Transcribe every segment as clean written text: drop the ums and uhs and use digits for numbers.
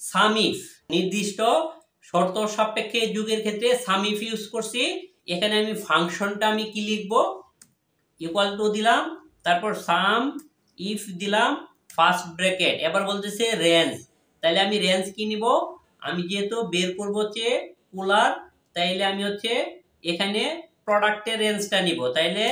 সাম if, নির্দিষ্ট শর্ত সাপেক্ষে যুগের ক্ষেত্রে সাম ইফ ইউজ করছি। এখানে আমি ফাংশনটা আমি কি লিখব, ইকুয়াল টু দিলাম, তারপর সাম ইফ দিলাম ফার্স্ট ব্র্যাকেট, এবার বলতেছে রেঞ্জ। তাহলে আমি রেঞ্জ কি নিব, আমি যেহেতু বের করব হচ্ছে কুলার, তাইলে আমি হচ্ছে এখানে প্রোডাক্টের রেঞ্জটা নিব। তাইলে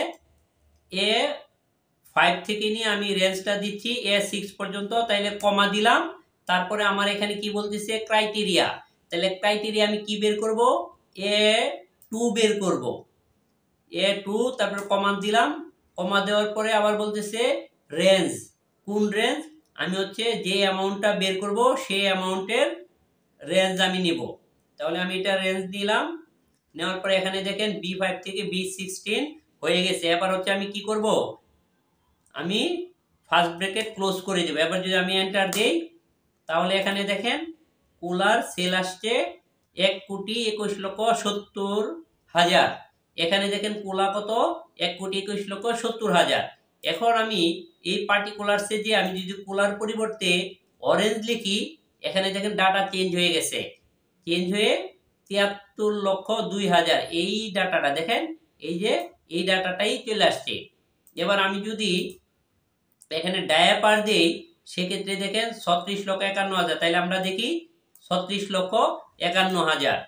A5 থেকে নিয়ে আমি রেঞ্জটা দিচ্ছি A6 পর্যন্ত, তাইলে কমা দিলাম। তারপরে আমার এখানে কি বলতেছে ক্রাইটেরিয়া, তাহলে ক্রাইটেরিয়া আমি কি বের করব, A2 বের করব, A2, তারপর কমা দিলাম। কমা দেওয়ার পরে আবার বলতেছে রেঞ্জ, কোন রেঞ্জ, আমি হচ্ছে যে অ্যামাউন্টটা বের করব সেই অ্যামাউন্টের রেঞ্জ আমি নিব। তাহলে আমি এটা রেঞ্জ দিলাম, নেওয়ার পরে এখানে দেখেন B5 থেকে B16 হয়ে গেছে। এবার হচ্ছে আমি কি করব, আমি ফার্স্ট ব্র্যাকেট ক্লোজ করে দেব। এবার যদি আমি এন্টার দেই, তাহলে এখানে দেখেন কুলার সেল আসছে 1,21,70,000। এখানে দেখেন কুলা কত, 1,21,70,000। এখন আমি এই পার্টিকুলারসে যে আমি যদি কুলার পরিবর্তে অরেঞ্জ লিখি, এখানে দেখেন ডাটা চেঞ্জ হয়ে গেছে, চেঞ্জ হয়ে 73,02,000 এই ডাটাটা দেখেন, এই যে এই ডাটাটাই চলে আসছে। এবার আমি যদি এখানে ডায়াপার দেই, সেক্ষেত্রে দেখেন 36,51,000, তাইলে আমরা দেখি 36,51,000।